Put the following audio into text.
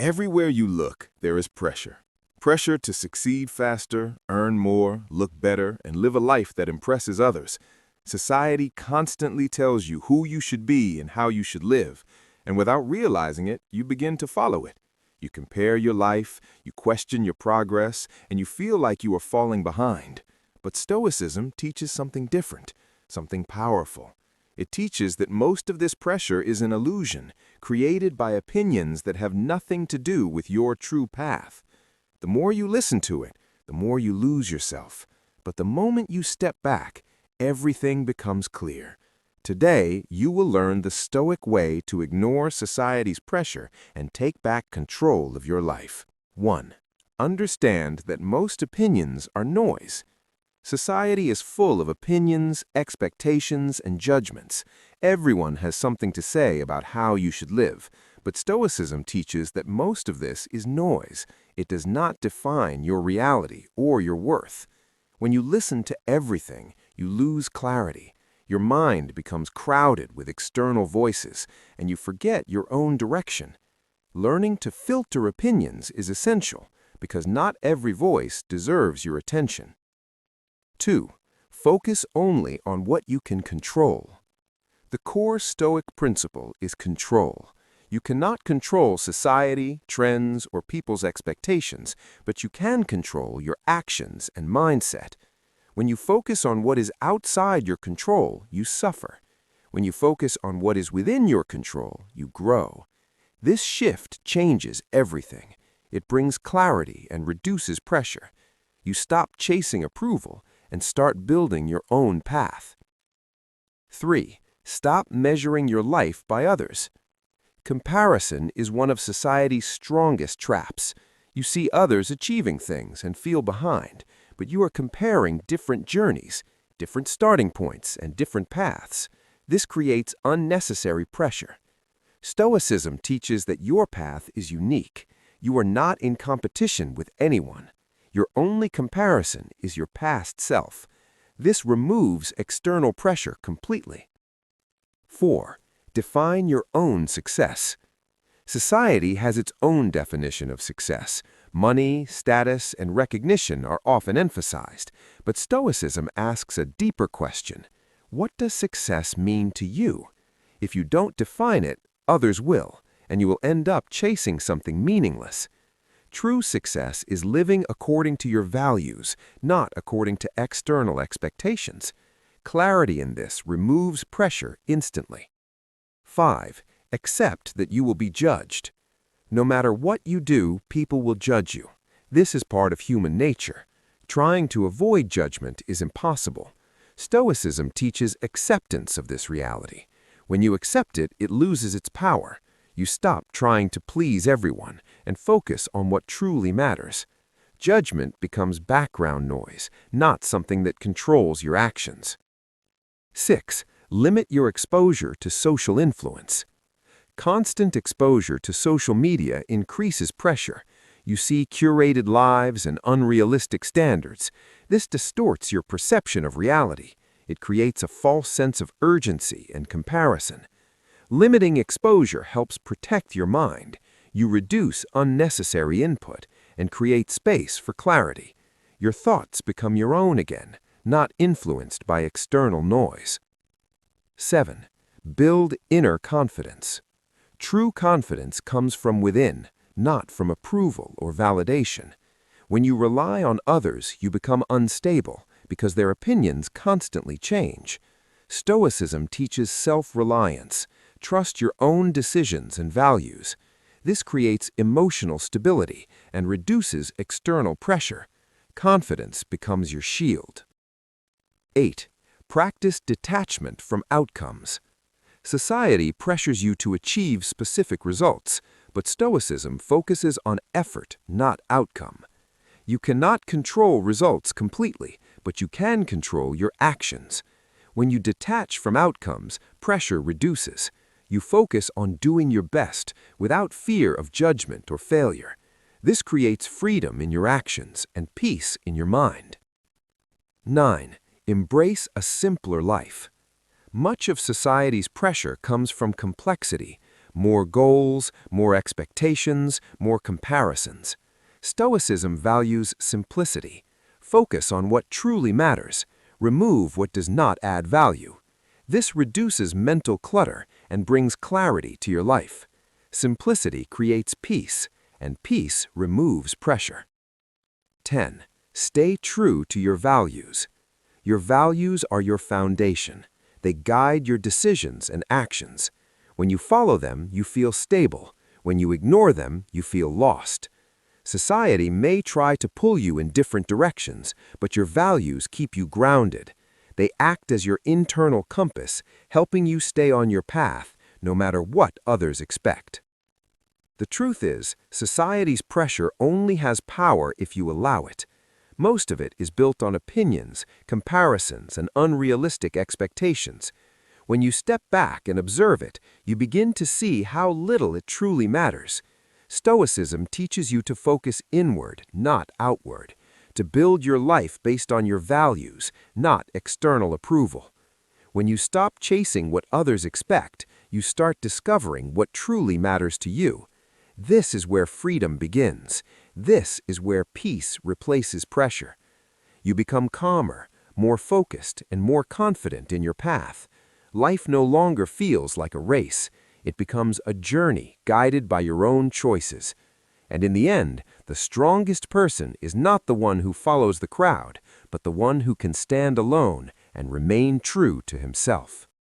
Everywhere you look, there is pressure. Pressure to succeed faster, earn more, look better, and live a life that impresses others. Society constantly tells you who you should be and how you should live, and without realizing it, you begin to follow it. You compare your life, you question your progress, and you feel like you are falling behind. But Stoicism teaches something different, something powerful. It teaches that most of this pressure is an illusion, created by opinions that have nothing to do with your true path. The more you listen to it, the more you lose yourself. But the moment you step back, everything becomes clear. Today, you will learn the Stoic way to ignore society's pressure and take back control of your life. 1. Understand that most opinions are noise. Society is full of opinions, expectations, and judgments. Everyone has something to say about how you should live, but Stoicism teaches that most of this is noise. It does not define your reality or your worth. When you listen to everything, you lose clarity. Your mind becomes crowded with external voices, and you forget your own direction. Learning to filter opinions is essential, because not every voice deserves your attention. 2. Focus only on what you can control. The core Stoic principle is control. You cannot control society, trends, or people's expectations, but you can control your actions and mindset. When you focus on what is outside your control, you suffer. When you focus on what is within your control, you grow. This shift changes everything. It brings clarity and reduces pressure. You stop chasing approval and start building your own path. 3. Stop measuring your life by others. Comparison is one of society's strongest traps. You see others achieving things and feel behind, but you are comparing different journeys, different starting points, and different paths. This creates unnecessary pressure. Stoicism teaches that your path is unique. You are not in competition with anyone. Your only comparison is your past self. This removes external pressure completely. 4. Define your own success. Society has its own definition of success. Money, status, and recognition are often emphasized, but Stoicism asks a deeper question. What does success mean to you? If you don't define it, others will, and you will end up chasing something meaningless. True success is living according to your values, not according to external expectations. Clarity in this removes pressure instantly. 5. Accept that you will be judged. No matter what you do, people will judge you. This is part of human nature. Trying to avoid judgment is impossible. Stoicism teaches acceptance of this reality. When you accept it, it loses its power. You stop trying to please everyone and focus on what truly matters. Judgment becomes background noise, not something that controls your actions. 6. Limit your exposure to social influence. Constant exposure to social media increases pressure. You see curated lives and unrealistic standards. This distorts your perception of reality. It creates a false sense of urgency and comparison. Limiting exposure helps protect your mind. You reduce unnecessary input and create space for clarity. Your thoughts become your own again, not influenced by external noise. 7. Build inner confidence. True confidence comes from within, not from approval or validation. When you rely on others, you become unstable because their opinions constantly change. Stoicism teaches self-reliance. Trust your own decisions and values. This creates emotional stability and reduces external pressure. Confidence becomes your shield. 8. Practice detachment from outcomes. Society pressures you to achieve specific results, but Stoicism focuses on effort, not outcome. You cannot control results completely, but you can control your actions. When you detach from outcomes, pressure reduces. You focus on doing your best without fear of judgment or failure. This creates freedom in your actions and peace in your mind. 9. Embrace a simpler life. Much of society's pressure comes from complexity, More goals, more expectations, more comparisons. Stoicism values simplicity. Focus on what truly matters. Remove what does not add value. This reduces mental clutter and brings clarity to your life. Simplicity creates peace, and peace removes pressure. 10. Stay true to your values. Your values are your foundation. They guide your decisions and actions. When you follow them, you feel stable. When you ignore them, you feel lost. Society may try to pull you in different directions, but your values keep you grounded. They act as your internal compass, helping you stay on your path, no matter what others expect. The truth is, society's pressure only has power if you allow it. Most of it is built on opinions, comparisons, and unrealistic expectations. When you step back and observe it, you begin to see how little it truly matters. Stoicism teaches you to focus inward, not outward, to build your life based on your values, not external approval. When you stop chasing what others expect, you start discovering what truly matters to you. This is where freedom begins. This is where peace replaces pressure. You become calmer, more focused, and more confident in your path. Life no longer feels like a race. It becomes a journey guided by your own choices. And in the end, the strongest person is not the one who follows the crowd, but the one who can stand alone and remain true to himself.